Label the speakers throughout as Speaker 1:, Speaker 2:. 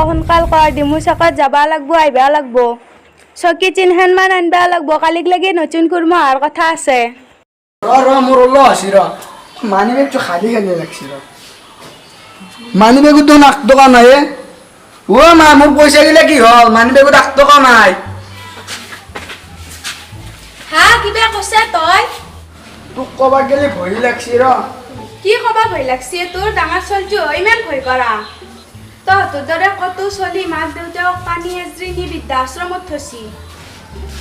Speaker 1: সোনকাল কৰ ডিমু চকত যাবা লাগব আইবা লাগব চকী চিনহানমান আনবা লাগব কালিক লাগি নতুন কুৰমা অহাৰ কথা আছে
Speaker 2: ৰ মোৰ ওলো আছি ৰ মানি বেগটো খালি খালি লাগছি ৰ মানি বেগতো 8 টকা নাই ও মা মোৰ পইচা গিলা কি হল মানি বেগত 8 টকা নাই
Speaker 1: হা কিবা কৈছে তই
Speaker 2: তোক কবা গেলি ভয় লাগছি ৰ
Speaker 1: কি কবা ভয় লাগছি তোৰ ডাঙৰ চলটো ইমান ভয় কৰা তহঁতৰ দৰে কত চলি মাক দেউতাক পানী এজৰি নি বৃদ্ধাশ্ৰমত থৈছি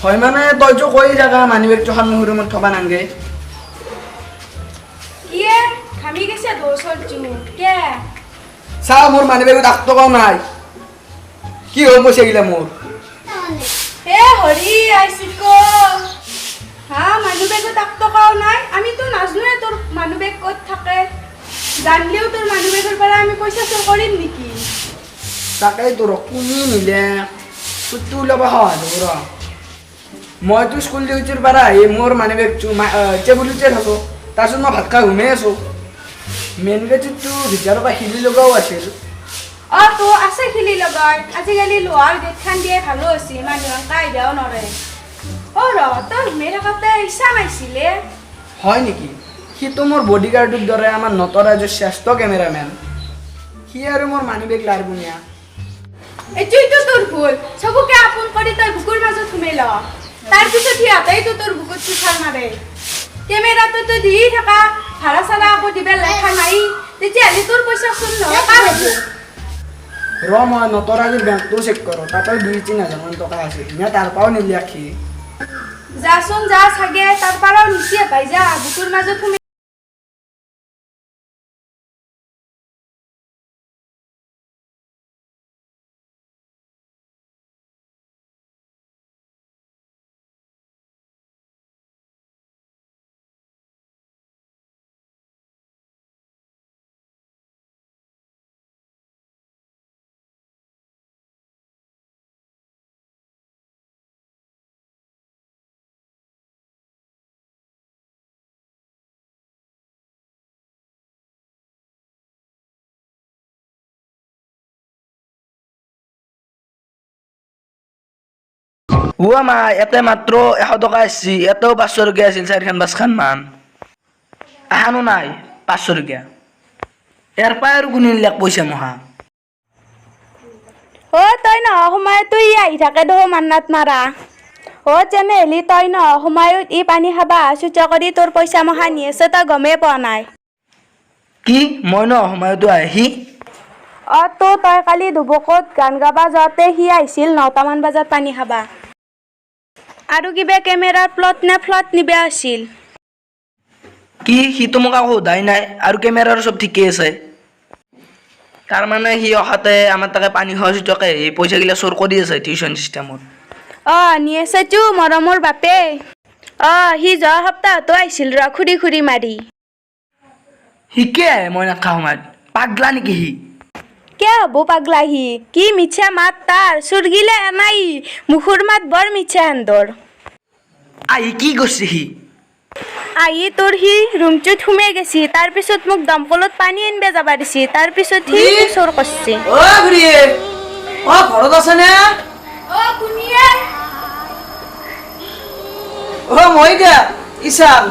Speaker 2: হয় মানে তইতো কৈ থাকা মানি বেগটো খান মোৰ ৰুমত থবা নাংগে
Speaker 1: কিয়ে খামি গেছে দো চলটো কে
Speaker 2: চা মোৰ মানি বেগত 8 টকাও নাই কি হল পইচা গিলা মোৰ
Speaker 1: এ হৰি আইছিক হা মানু বেগত 8 টকাও নাই আমি তো নাজনোৱে তোৰ মানু বেগ কত থাকে জানলিও তোৰ মানু বেগৰ পৰা আমি পইচা চুৰ কৰিম নেকি
Speaker 2: তাকেই তোৰ কোনি নিলে তুই ওলাবা হয় ৰ মইতো স্কুল ডিউটিৰ পৰা আহি মোৰ মানি বেগটো টেবুলতে থাকো তাৰপিছত মই ভাত খাই ঘুমাই আছো মেইন গেটটো ভিতৰৰ পৰা শিলি লগাও আছিল
Speaker 1: তো আছে খিলি লগাই আজিকালি লোহাৰ গেট খান দিয়ে ভালো আছে মানুহ কাই দিয়াও নৰে ৰ তই ঘুমাই থাকোঁতে ইচ্ছা নাছিলে
Speaker 2: হয় নেকি সিটো মোৰ বডিগাৰ্ডৰ দৰে আমাৰ নটৰাজৰ শ্ৰেষ্ঠ কেমেৰামেন সি আৰু মোৰ মানি বেগ লাৰ বুনিয়া
Speaker 1: এইটোইতো তোৰ ভুল চবকে আপোন কৰি তই বুকুৰ মাজত সোমাই ল তাৰপিছত সিহঁতেইতো তোৰ বুকুত চুচাৰ মাৰে কেমেৰাটো তই দি থাকা ভাড়া চাড়া আকৌ দিবে লেখা নাই তেতিয়াহ'লে তোৰ পইচা চোন নহয় কাৰ হ'ব
Speaker 2: ৰ মই নটৰাজৰ বেংকটো চেক কৰোঁ তাতে 2-3 হাজাৰ টকা আছে নে তাৰ পৰাও নিলিয়াখি
Speaker 1: যাচোন যা চাগে তাৰ পৰাও নিচিয়ে পাই যা বুকুৰ মাজত সোমাই
Speaker 3: মা ইয়াতে মাত্ৰ 100 টকা আসছি এটাও 500 টকীয়া আছিল 4-5 মান আহানো নাই 500 টকীয়া ইয়াৰ পৰা আৰু কোনে লাখ পইচা মহা
Speaker 1: তই নহ সময় তুই আহি থাকে দহ মান্নাত মাৰা তেনেহ'লে তই নহ সময়ত ই পানী খাবা চুচা কৰি তোৰ পইচা মহা নি আছে তই গমেই পোৱা নাই
Speaker 3: কি মই ন সময়তো আহি
Speaker 1: তই কালি দুবকত গান গাবা যাওঁতে সি আহিছিল 9টা মান বজাত পানী খাবা আৰু কিবা কেমেৰাৰ ফ্লট নিবা আছিল
Speaker 3: কি সিটো মোক আকৌ সোধাই নাই আৰু কেমেৰাৰ সব ঠিকেই আছে তাৰ মানে সি অহাতে আমাৰ তাকে পানী খৰচ টকে এই পইচা গিলা চোৰ কৰি আছে টিউচন সিস্টেমত
Speaker 1: নি আছে তো মৰমৰ বাপে সি যোৱা সপ্তাহতো আহিছিল ৰ খুৰি মাৰি
Speaker 3: শিকে মই নাখাওঁ সময়ত পাগলা নেকি সি
Speaker 1: কিয় হ'ব পাগলা সি কি মিছা মাত তাৰ চুৰগিলে নাই মুখৰ মাত বৰ মিছা হেন্দৰ
Speaker 3: আহি কি কৰিছে সি
Speaker 1: আহি তোৰ সি ৰুমটোত সোমাই গেছি তাৰপিছত মোক দমকলত পানী আনিব যাবা দিছি তাৰপিছত সি চোৰ কৰছে
Speaker 2: ঘৰত আছে নে
Speaker 1: কোনিয়ে
Speaker 2: মই দিয়া ইছান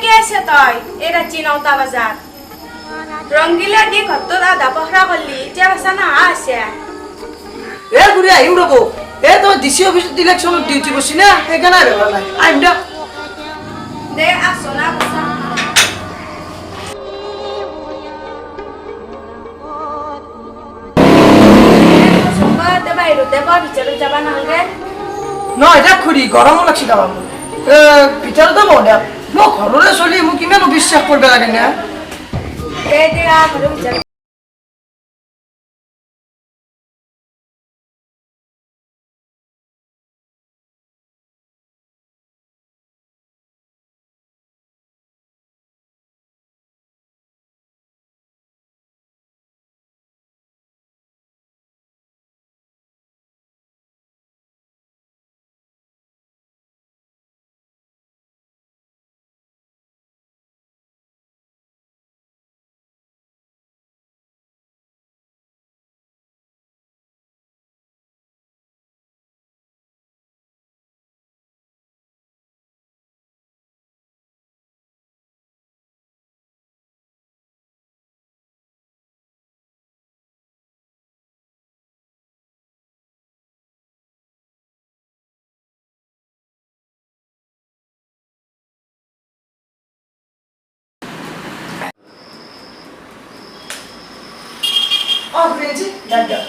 Speaker 1: কি আছে তই এই ৰাতি 9টা বজাত ৰংগিলা দি ঘৰটোত আধা পহৰা কৰলি এতিয়া বাচা নাহা আছে
Speaker 2: ঘূৰি আহিম ৰ'ব তই ডিচি অফিচত ইলেকশ্যনত ডিউটি কৰিছি না সেইকাৰণে আহিব নাই আহিম দিয়ক
Speaker 1: দে আছো না বাচা বাহিৰতে বৰ ভিতৰত যাবা নালাগে
Speaker 2: নহয় এতিয়া খুৰী গৰমো লাগছি তাৰ ভিতৰতে বহ দিয়ক মই ঘৰলৈ চলি মোক কিমান অবিশ্বাস কৰিব লাগে না
Speaker 1: দে ঘৰৰ ভিতৰত
Speaker 2: পেয়েছি দেখা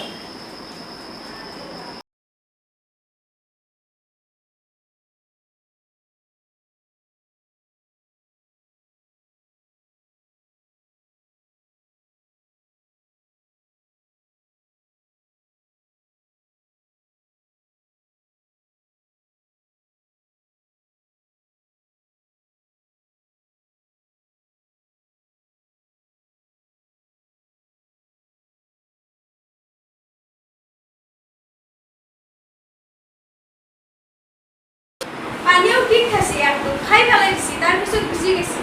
Speaker 1: পানীও ঠিক খাইছে একদম খাই পেলাইছি তাৰপিছত গুচি গেছি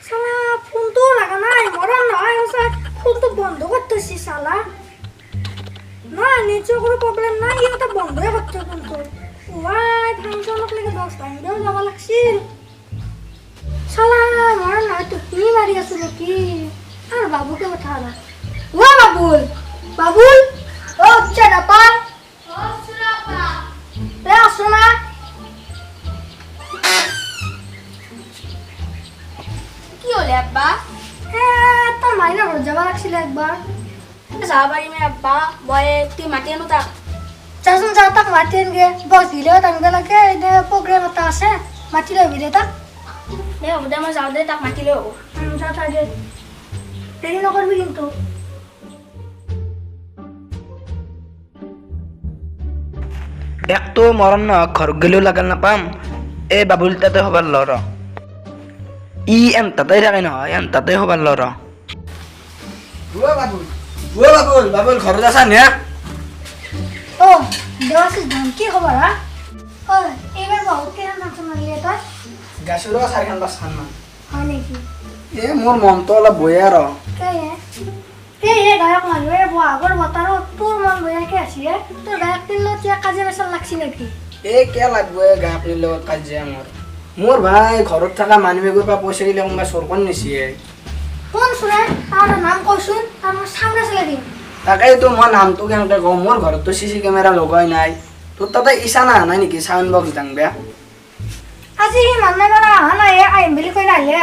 Speaker 4: শালা ফোনটো লাগা নাই মরণ নয় ওসা ফোনটো বন্ধ করতেছি শালা না নিচে কোনো প্রবলেম নাই এটা বন্ধই হচ্ছে ফোনটো ওয়াই ফাংশনক লেগে 10 টাইম দেও যাব লাগছিল শালা মরণ নয় তো কি মারি আছে নাকি আর বাবুকে উঠা না ও বাবুল বাবুল ও চারাপা
Speaker 1: ও সুরাপা
Speaker 4: এ আসো না
Speaker 1: কি হলে আব্বা
Speaker 4: হ্যাঁ তোর মাইনা ঘর যাবা লাগছিল একবার
Speaker 1: যাব পাৰিম আব্বা মই তুই মাতি আনো তাক
Speaker 4: চাচোন যা তাক মাতি আনগে বস দিলেও টানিব লাগে এনে প্ৰগ্ৰেম এটা আছে মাতি লবি দে তাক
Speaker 1: দে হ'ব দে মই যাওঁ দে তাক মাতিলে হ'ব
Speaker 4: যা থৈ দে দেৰি নকৰবি কিন্তু
Speaker 3: একটো মৰণ ন ঘৰত গ'লেও লাগাল নাপাম এই বাবুল তাতে হবাৰ লৰ ই তাতে থাকে নহয় তাতে হবাৰ লৰ
Speaker 2: বাবুল ঘৰত আছা নে
Speaker 4: ও দেৱাশিস ধন কি খবৰ হা ঐ এইবাৰ বহুত কেইখন ফাংচন মাৰিলে তই
Speaker 2: গাছৰ 4খান 5খান মান
Speaker 4: হয় নেকি
Speaker 2: মোৰ মনটো অলপ বয়া ৰ
Speaker 4: কেয়ে গায়ক মানুহে বহাগৰ বতৰত তোৰ মন বয়াকে আছে তোৰ গায়কটিৰ লগত কাজিয়া পেচাল লাগছি নেকি
Speaker 2: কিয় লাগব গায়কনিৰ লগত কাজিয়া মোৰ ভাই ঘৰত থকা মানুহবোৰৰ পৰা পইচা দিলে কোনোবা চৰকন নিচিয়ে
Speaker 4: কোন শুনে তাৰ নাম কৈছোন তাৰ মই সামনে চলাই দিম
Speaker 2: তাকেইতো মই নামটো কেনেকৈ কওঁ মোৰ ঘৰততো চিচি কেমেৰা লগাই নাই তোৰ তাতে ইচ্ছা নাই নেকি চাউণ্ড বক্স দাংবে
Speaker 4: আজি সি মানুহ এবাৰ অহা নাই আহিম বুলি কৈ নাহিলে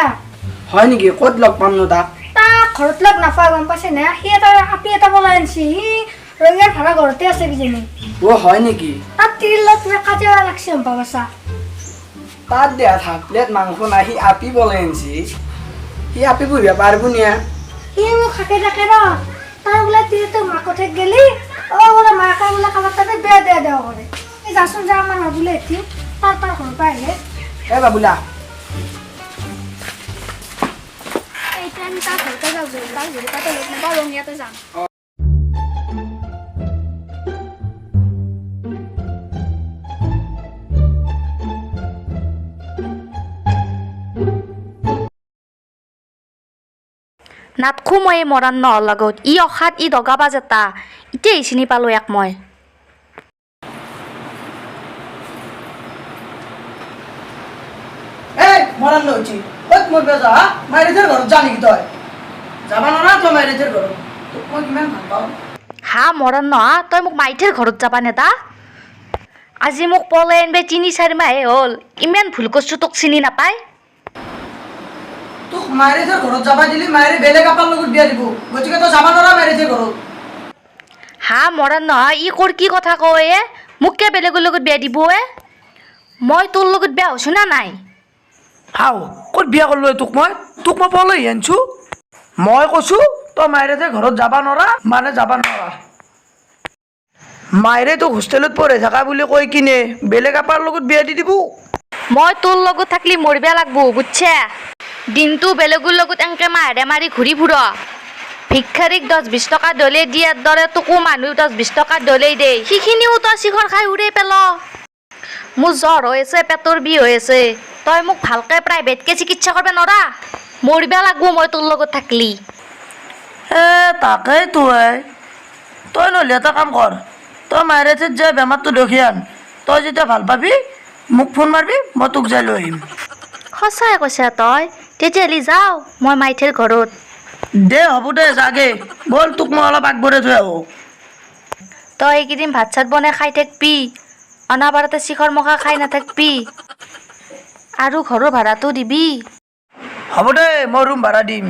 Speaker 2: হয় নেকি ক'ত লগ পাম নো তাক
Speaker 4: তাক ঘৰত লগ নাপায় গম পাইছে নে সি এটা আপি এটা পলাই আনছি সি ৰঙিয়াৰ ভাড়া ঘৰতে আছে কিজানি
Speaker 2: হয় নেকি
Speaker 4: তাত তিৰিৰ লগত কিবা কাজিয়া লাগছি গম পাবা চা
Speaker 2: তাত দিয়া থাক প্লেট মাংস নাই সি আপি বলে আনছি সি আপি পুহিব পাৰিব নিয়া
Speaker 4: সি মোক খাকে থাকে ৰ তাৰ বোলে তিৰিটো মাকতে গেলি বোলে মাকে বোলে কাৰোবাৰ তাতে বেয়া দেৱা কৰে এই যাচোন যা আমাৰ ভাবিলে এটি তাৰ ঘৰৰ পৰা আহিলে
Speaker 2: বাবুলা
Speaker 1: এতিয়া আমি তাৰ ঘৰতে যাওঁ তাৰ ঘৰৰ তাতে লগ নাপাওঁ ৰঙিয়াতে যাম
Speaker 5: নাটকো মই মৰাণ নহৰ লগত ই অখাত ই দগাবাজ এটা এতিয়া চিনি পালোঁ ইয়াক মই
Speaker 2: মৰাণ নহৈছি ক'ত মোৰ বেজা মাইৰেজৰ ঘৰত যা নেকি তই যাবা নোৱাৰা তই মাইৰেজৰ ঘৰত তোক মই কিমান ভাল পাওঁ
Speaker 5: হা মৰাণ নহা তই মোক মাইঠেৰ ঘৰত যাবা নেদা আজি মোক পলাই আনবে 3-4 মাহে হ'ল ইমান ভুল কৰিছোঁ তোক চিনি নাপায়
Speaker 2: তোক মাইৰেজৰ ঘৰত যাবা দিলি মাইৰে বেলেগ আপাৰ লগত বিয়া দিব গতিকে তই যাবা নোৱাৰা মাইৰেজৰ ঘৰত
Speaker 5: হা মৰাণ নহা ই কৰ কি কথা কয় মোক কিয় বেলেগৰ লগত বিয়া দিব মই তোৰ লগত বিয়া হৈছোঁ না নাই
Speaker 6: হাও ক'ত বিয়া কৰিলোঁ তোক মই পলাই আনিছোঁ মই কৈছোঁ তই মাইৰে ঘৰত যাবা নোৱাৰা মানে যাবা নোৱাৰা মাইৰে তোক হোষ্টেলত পঢ়ি থকা বুলি কৈ কিনে বেলেগ আপাৰ লগত বিয়া দি দিব
Speaker 5: মই তোৰ লগত থাকলি মৰিব লাগব বুজছে দিনটো বেলেগৰ লগত এনেকৈ মাহেৰে মাৰি ঘূৰি ফুৰ ভিক্ষাৰীক 10-20 টকা দলে দিয়াৰ দৰে তোকো মানুহ 10-20 টকা দলেই দে সেইখিনিও তই চিখৰ খাই উৰাই পেল মোৰ জ্বৰ হৈ আছে পেটৰ বিষ হৈ আছে তই মোক ভালকৈ প্ৰাইভেটকৈ চিকিৎসা কৰিব নোৱাৰা মৰিব লাগব মই তোৰ লগত থাকলি
Speaker 6: তাকেই তই নহ'লে এটা কাম কৰ তই মাইৰে যে বেমাৰটো দেখি আন তই যেতিয়া ভাল পাবি মোক ফোন মাৰবি মই তোক যাই লৈ আহিম
Speaker 5: সঁচাই কৈছা তই তেতিয়াহ'লে যাওঁ মই মাইঠেৰ ঘৰত
Speaker 6: দে হ'ব দে যাগে ব'ল তোক মই অলপ আগবঢ়াই থৈ আহোঁ
Speaker 5: তই এইকেইদিন ভাত চাত বনাই খাই থাকবি অনাবাৰতে চিখৰ মখা খাই নাথাকবি আৰু ঘৰৰ ভাড়াটো দিবি
Speaker 6: হ'ব দে মই ৰুম ভাড়া দিম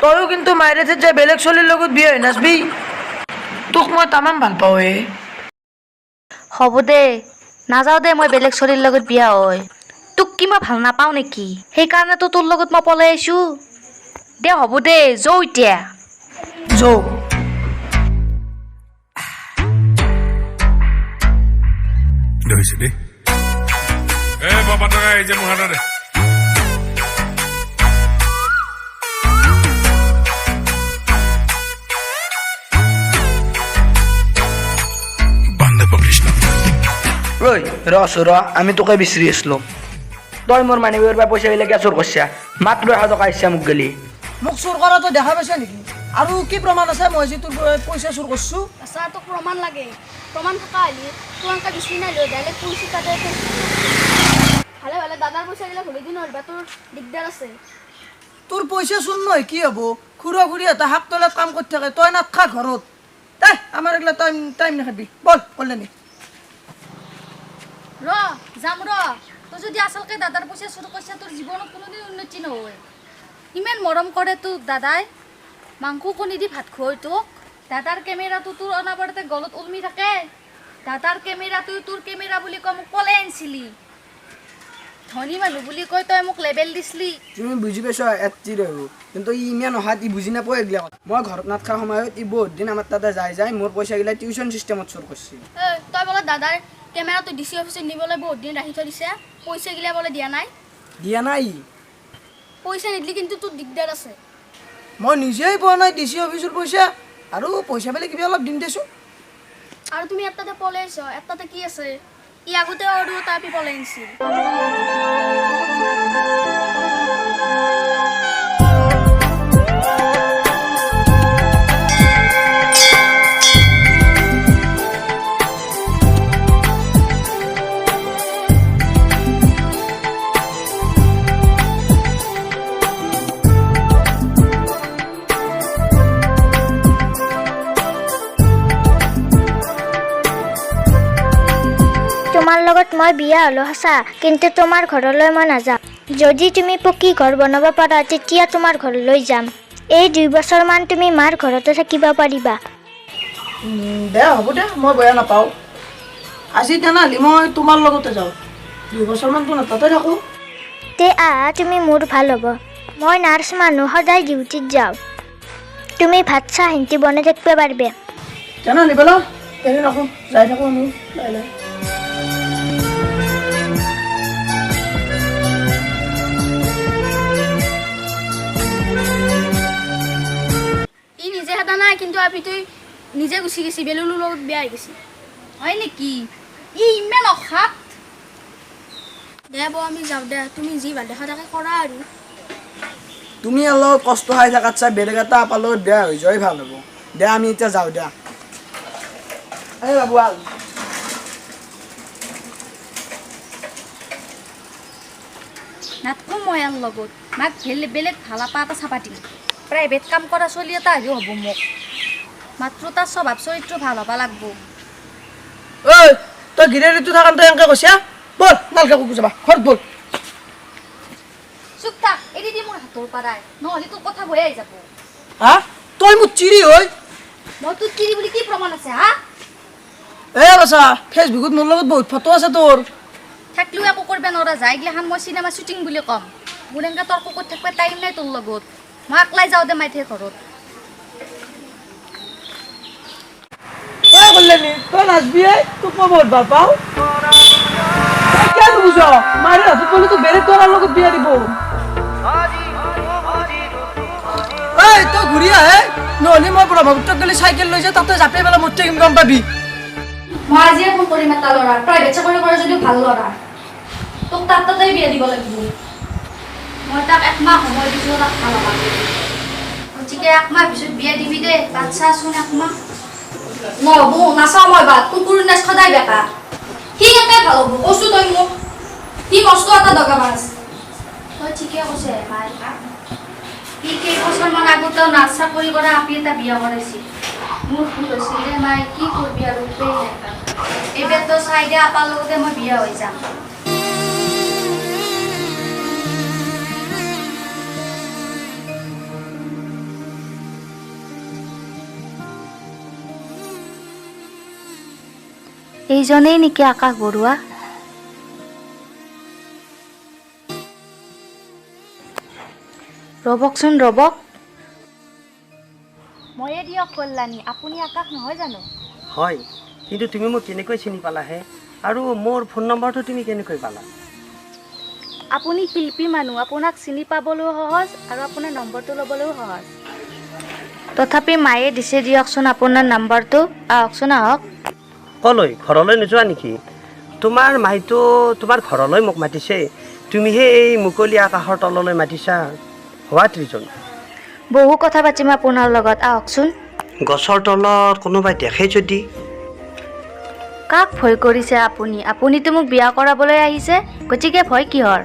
Speaker 6: তয়ো কিন্তু মাইৰেজত যাই বেলেগ ছোৱালীৰ লগত বিয়া হৈ নাচবি তোক মই তামাম ভাল পাওঁ হে
Speaker 5: হ'ব দে নাযাওঁ দে মই বেলেগ ছোৱালীৰ লগত বিয়া হয় তোক কি মই ভাল নাপাওঁ নেকি সেইকাৰণেতো তোৰ লগত মই পলাই আহিছোঁ দে হ'ব দে যাওঁ এতিয়া
Speaker 6: যৌ
Speaker 7: ধৰিছে দেই বাবা টকা এই যে মোৰ হাততে
Speaker 3: ঐ ৰ আমি তোকে বিচাৰি আছিলো তই মোৰ মানি বেগৰ পৰা পইচা গিলা চোৰ কৰছা মাত্ৰ 1,000 টকা ইচ্ছা মোক গেলি
Speaker 6: মোক চুৰ কৰাটো দেখা পাইছা নেকি আৰু কি প্ৰমাণ আছে মই যে তোৰ পইচা চুৰ কৰিছোঁ
Speaker 1: ছাৰ তোক প্ৰমাণ লাগে প্ৰমাণ থকা হ'লে তোমাক বিচাৰি নাই লৈ ডাইৰেক্ট পুলিচ তাতে ভালে ভালে দাদাৰ পইচাগিলা ঘূৰি দি নৰবা তোৰ দিগদাৰ আছে
Speaker 6: তোৰ পইচা চুৰ নহয় কি হ'ব খুৰা খুৰী এটা শাক তলত কাম কৰি থাকে তই নাথকা ঘৰত তাই আমাৰ এইগিলা টাইম নাখাবি বল কল্যাণী
Speaker 1: ৰ যাম ৰ তই যদি আচলকে দাদাৰ পইচা চুৰ কৰিছা তোৰ জীৱনত কোনোদিন উন্নতি নহয় ইমান মৰম কৰে তোক দাদাই মাংস কণী দি ভাত খুৱাই তোক দাদাৰ কেমেৰাটো তোৰ অনাবৰতে গলত ওলমি থাকে দাদাৰ কেমেৰাটো তোৰ কেমেৰা বুলি কৈ মোক পলাই আনিছিলি ধনী মানুহ বুলি কৈ তই মোক লেবেল দিছিলি
Speaker 2: তুমি বুজি পাইছ এটি ৰহো কিন্তু ই ইমান অহাত ই বুজি নাপায় এইগিলা মই ঘৰত নাথকা সময়ত ই বহুত দিন আমাৰ তাতে যায় মোৰ পইচাগিলা টিউশ্যন চিষ্টেমত চুৰ কৰিছিল
Speaker 1: তই বোলে দাদাৰ কেমেৰাটো ডিচি অফিচত নিবলৈ বহুত দিন ৰাখি থৈ দিছে পইচাগিলা বোলে দিয়া নাই পইচা নিদিলি কিন্তু তোৰ দিগদাৰ আছে
Speaker 6: মই নিজেই পোৱা নাই ডিচি অফিচৰ পইচা আৰু পইচা পালে কিবা অলপ দিম দেচোন
Speaker 1: আৰু তুমি এটাতে পলাই আহিছ এটাতে কি আছে ই আগতে আৰু তাৰ পি পলাই আনিছিল
Speaker 8: তোমাৰ লগত মই বিয়া হ'লো সঁচা কিন্তু তোমাৰ ঘৰলৈ মই নাযাম যদি তুমি পকী ঘৰ বনাব পাৰা তেতিয়া তোমাৰ ঘৰলৈ যাম এই 2 বছৰমান তুমি মাৰ ঘৰতে থাকিব পাৰিবা
Speaker 6: দে হ'ব দে মই বেয়া নাপাওঁ আজি তেনেহ'লে মই তোমাৰ লগতে যাওঁ 2 বছৰমান তোৰ তাতে থাকোঁ
Speaker 8: তে আহা তুমি মোৰ ভাল হ'ব মই নাৰ্ছ মানুহ সদায় ডিউটিত যাওঁ তুমি ভাত চাহ হিন্তি বনাই থাকিব পাৰিবা
Speaker 6: তেনেহ'লে ব'লা এনে ৰাখোঁ যাই থাকোঁ আমি লাহে লাহে
Speaker 1: নিজে হাতা নাই কিন্তু আপি তুই নিজে গুচি গেছি বেলুলৰ লগত বিয়া হৈ গেছি হয় নেকি ই ইমান অখাত দে বৌ আমি যাওঁ দে তুমি যি ভাল দেখা তাকে কৰা আৰু
Speaker 2: তুমি অলপ কষ্ট খাই থাকাত চাই বেলেগ এটা আপাৰ লগত বেয়া হৈ যোৱাই ভাল হ'ব দে আমি এতিয়া যাওঁ দিয়া এই বাবু আল
Speaker 5: নাথকো মই ইয়াৰ লগত মাক বেলেগ ভাল আপা এটা চাপা দিম প্ৰাইভেট কাম কৰা ছোৱালী এটা আহিও হ'ব মোক মাত্ৰ তাৰ স্বভাৱ চৰিত্ৰ ভাল হ'ব লাগব
Speaker 6: ঐ তই গিৰিটো থাকান তই এনেকৈ কৈছা বল নালকে কুকু যাবা ঘৰত বল
Speaker 5: চুপ থাক এৰি দি মোৰ হাতৰ পৰাই নহ'লে তোৰ কথা বয়াই যাব
Speaker 6: হা তই মোৰ চিৰি হৈ
Speaker 5: মই তোৰ তিৰি বুলি কি প্ৰমাণ আছে হা
Speaker 6: বাচা ফেচবুকত মোৰ লগত বহুত ফটো আছে তোৰ
Speaker 5: থাকিলেও একো কৰিব নোৱাৰা যায় এইগিলাখান মই চিনেমা শ্বুটিং বুলি ক'ম মোৰ এনেকৈ তৰ্ক কৰি থাকিব টাইম নাই তোৰ লগত মই একলাই যাওঁ দে মাইথে ঘৰত
Speaker 6: তই কল্যাণী তই নাচবি তোক মই বহুত ভাল পাওঁ তই কিয় নুবুজ মাৰে হাতত বলি তোক বেলেগ ল'ৰাৰ লগত বিয়া দিব তই ঘূৰি আহে নহ'লে মই ব্ৰহ্মপুত্ৰত গ'লে চাইকেল লৈ যাওঁ তাতে জাপি পেলাই মোৰ থাকিম গম পাবি
Speaker 1: মই আজিয়ে ফোন কৰিম এটা ল'ৰা প্ৰাইভেট চাকৰি কৰে যদিও ভাল ল'ৰা তোক তাতে বিয়া দিব লাগিব মই তাক 1 মাহ সময় দিছোঁ তাক ভাল হ'ব গতিকে 1 মাহ পিছত বিয়া দিবি দে বাচ্চা আছোন 1 মাহ নহ'ব নাচাওঁ মই বাট কুকুৰ নাচ সদায় বেকা সি একে ভাল হ'ব কৈছোঁ তই মোক সি মস্ত এটা দগাবাজ আছে তই ঠিকে কৈছে মাই সি কেইবছৰমান আগতেও নাচ চাকৰি কৰা আপি এটা বিয়া কৰাইছিল মোৰ ভুল হৈছিল দে মাই কি কৰিবি আৰু উপায় নাই এইবাৰ তো চাই দে আপাৰ লগতে মই বিয়া হৈ যাম
Speaker 5: এইজনেই নেকি আকাশ বৰুৱা? ৰ'বকচোন ৰ'বক। ময়ে দিয়ক কল্যাণী, আপুনি আকাশ নহয় জানো?
Speaker 9: হয়, কিন্তু তুমি মোক কেনেকৈ চিনি পালাহে আৰু মোৰ ফোন নম্বৰটো তুমি কেনেকৈ পালা?
Speaker 5: আপুনি শিল্পী মানুহ, আপোনাক চিনি পাবলৈও সহজ আৰু আপোনাৰ নম্বৰটো ল'বলৈও সহজ। তথাপি মায়ে দিছে দিয়কচোন আপোনাৰ নম্বৰটো। আহকচোন আহক।
Speaker 9: কলৈ? ঘৰলৈ নোযোৱা নেকি? তোমাৰ মাইটো তোমাৰ ঘৰলৈ মোক মাতিছে, তুমিহে এই মুকলি আকাশৰ তললৈ মাতিছা। What region?
Speaker 5: বহু কথা পাতিম আপোনাৰ লগত, আহকচোন।
Speaker 9: গছৰ তলত কোনোবাই দেখে যদি?
Speaker 5: কাক ভয় কৰিছে আপুনি? আপুনিতো মোক বিয়া কৰাবলৈ আহিছে, গতিকে ভয় কিহৰ?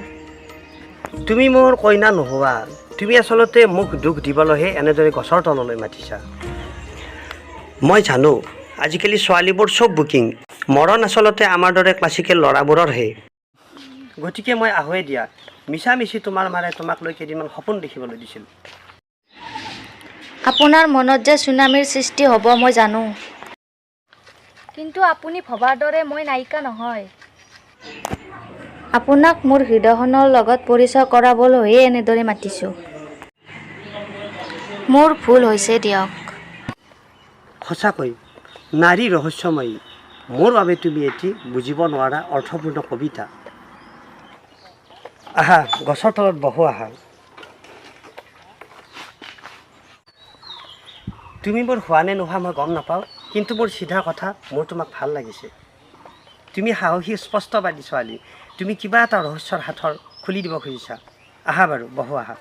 Speaker 9: তুমি মোৰ কইনা নোহোৱা, তুমি আচলতে মোক দুখ দিবলৈহে এনেদৰে গছৰ তললৈ মাতিছা। মই জানো আজিকালি ছোৱালীবোৰ চব বুকিং, মৰণ আচলতে আমাৰ দৰে ক্লাছিকেল ল'ৰাবোৰৰহে। গতিকে মই আহোৱে দিয়া, মিছামিছি তোমাৰ মাৰে তোমাক লৈ কেইদিনমান সপোন দেখিবলৈ দিছিল।
Speaker 5: আপোনাৰ মনত যে চুনামীৰ সৃষ্টি হ'ব মই জানো, কিন্তু আপুনি ভবাৰ দৰে মই নায়িকা নহয়। আপোনাক মোৰ হৃদয়খনৰ লগত পৰিচয় কৰাবলৈহে এনেদৰে মাতিছোঁ। মোৰ ভুল হৈছে দিয়ক।
Speaker 9: সঁচাকৈ নাৰী ৰহস্যময়ী, মোৰ বাবে তুমি এটি বুজিব নোৱাৰা অৰ্থপূৰ্ণ কবিতা। আহা গছৰ তলত বহো আহা। তুমি মোৰ হোৱা নে নোহোৱা মই গম নাপাওঁ, কিন্তু মোৰ চিধা কথা, মোৰ তোমাক ভাল লাগিছে। তুমি সাহসী স্পষ্টবাদী ছোৱালী, তুমি কিবা এটা ৰহস্যৰ হাতৰ খুলি দিব খুজিছা। আহা বাৰু বহো আহা।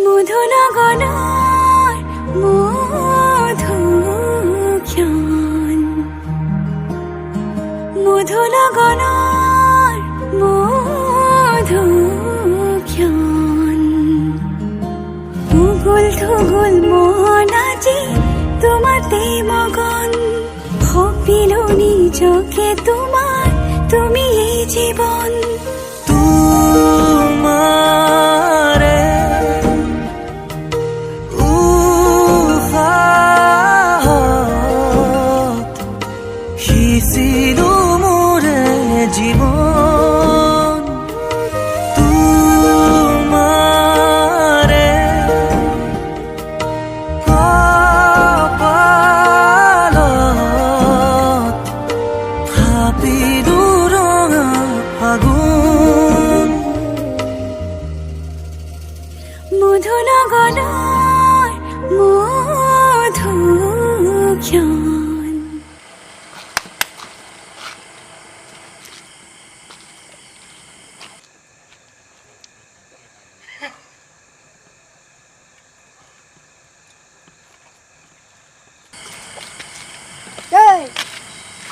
Speaker 10: মধুনগনৰ মধুক্ষণ, মধুনগনৰ মধুক্ষণ, উগুল থুগুল মন আজি তোমাতে মগন, সপিলো নিজকে তোমাৰ, তুমি এই জীৱন। মধুনগনৰ মধুক্ষণ।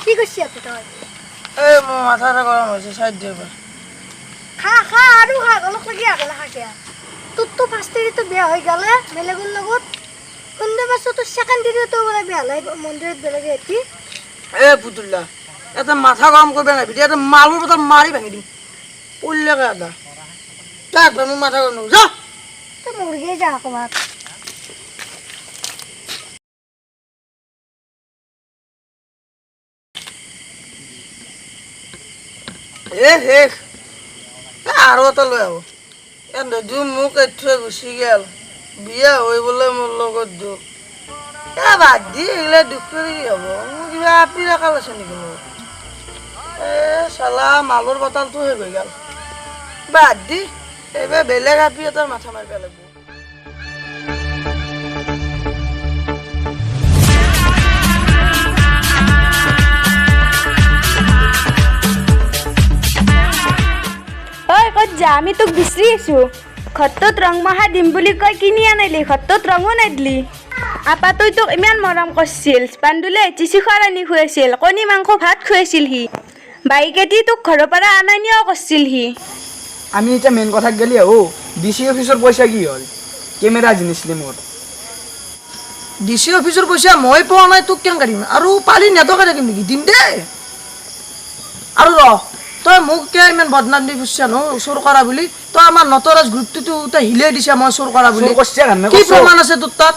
Speaker 4: কি কৰিছি আপু তই?
Speaker 6: এই মোৰ মাথাটা গৰম হৈছে, চাইড দিয়ক।
Speaker 4: খা খা আৰু খা, অলপ লাগি আগলে খাকে। তোৰতো ফাৰ্ষ্ট এৰিটো বেয়া হৈ গ'লে বেলেগৰ লগত, শুনতে পাইছোঁ তোৰ ছেকেণ্ড এৰিটো বোলে বেয়া লাগে মন্দিৰত বেলেগে এটি।
Speaker 6: এ পুতুল্লা, এটা মাথা গৰম কৰিব নাই, এটা মালৰ বটল মাৰি ভাঙি দিম। পল্লেকে এটা তাক মোৰ মাথা গৰম নকৰো, যা
Speaker 4: তই মুৰ্গীয়ে যা অকণমান।
Speaker 6: শেষ আৰু এটা লৈ আহো। যদিও মোক থৈ গুচি গেল, বিয়া হৈ বোলে মোৰ লগত দুখ। বাদ দি এইগিলা দুখ কৰি কি হ'ব? মোৰ কিবা আপি ৰাখাল আছে নেকি মোৰ? চালা মালৰ বটলটো শেষ হৈ গ'ল, বাদ দি এইবাৰ বেলেগ আপি এটা মাথা মাৰিব লাগিব।
Speaker 1: ঐ ক'ত যা? আমি তোক বিচাৰি আছো। ঘৰটোত ৰং মাহা দিম বুলি কৈ কিনি আনিলি, ঘৰটোত ৰঙো নেদলি। আপা তই তোক ইমান মৰম কৰিছিল, পাণ্ডুলে চিচি খোৱাৰ আনি খুৱাইছিল, কণী মাংস ভাত খুৱাইছিল সি, বাইকেদি তোক ঘৰৰ পৰা আনা নিয়াও কৰিছিল সি।
Speaker 2: আমি এতিয়া মেইন কথাত গেলি আহো, DC অফিচৰ পইচা কি হ'ল? কেমেৰা জিনিছলি মোৰ
Speaker 6: ডিচি অফিচৰ পইচা মই পোৱা নাই তোক কেনেকৈ দিম আৰু পালি নেটকে থাকিম নেকি দিম দে আৰু ৰ তই মোক কিয় ইমান বদনাম দি ফুৰিছা ন চোৰ কৰা বুলি তই আমাৰ নটৰাজ গ্ৰুপটোতো তই হিলাই দিছা মই চোৰ কৰা বুলি
Speaker 2: চোৰ কৰছে কাৰণে
Speaker 6: কি
Speaker 2: কৰছো।
Speaker 6: প্ৰমাণ আছে তোৰ তাত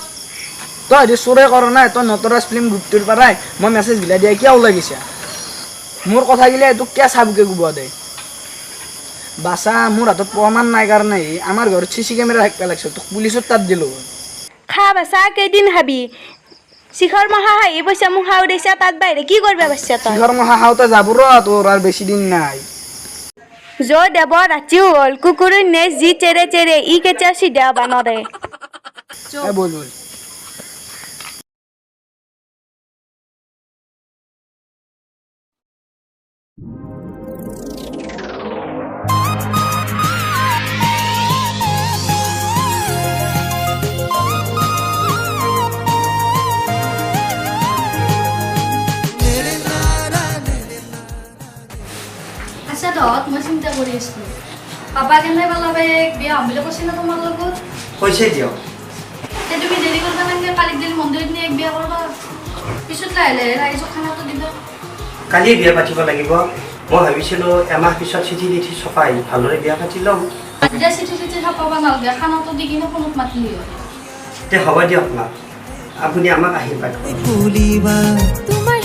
Speaker 2: তই এতিয়া চোৰে কৰা নাই তই নটৰাজ ফিল্ম গ্ৰুপটোৰ পৰাই মই মেছেজ গিলা দিয়া কিয় ওলাই গৈছা মোৰ কথাগিলা তোক কিয় চাবকে গোব দে বাচা মোৰ হাতত প্ৰমাণ নাই কাৰণে আমাৰ ঘৰত চিচি কেমেৰা থাকিব লাগিছে তোক পুলিচত তাত দিলোঁ
Speaker 1: খা বাচা কেইদিন খাবি শিখৰ মহা হাঁহি পইচা মোক খাও দিছা তাত বাহিৰে কি কৰিব পাৰিছা তই
Speaker 2: কিহৰ মহা খাওঁতে যাব ৰ তোৰ আৰু বেছি দিন নাই
Speaker 1: য'ত দেৱ ৰাতিও হ'ল কুকুৰৰ নেচ যি চেৰে চেৰে ই কেতিয়া চিধা বানৰে
Speaker 2: বল বল
Speaker 5: আচ্ছা দত মই চিন্তা কৰি আছিলোঁ পাপা কেনে পেলাবে বিয়া হ'ম বুলি কৈছে না তোমাৰ লগত
Speaker 9: কৈছে দিয়ক
Speaker 5: তে তুমি দেৰি কৰিব নালাগে কালিক দিন মন্দিৰত নি এক বিয়া কৰিবা পিছত লাহে লাহে ৰাইজক খানাটো দিবা
Speaker 9: কালি বিয়া পাতিব লাগিব মই ভাবিছিলোঁ এমাহ পিছত চিঠি দিঠি চপাই ভালদৰে বিয়া পাতি ল'ম
Speaker 5: এতিয়া চিঠি চিঠি চাপাব নালাগে খানাটো দি কিনে ফোনত মাতিলি হয়
Speaker 9: তে হ'ব দিয়ক মা আপুনি আমাক আশীৰ্বাদ কৰক
Speaker 10: তোমাৰ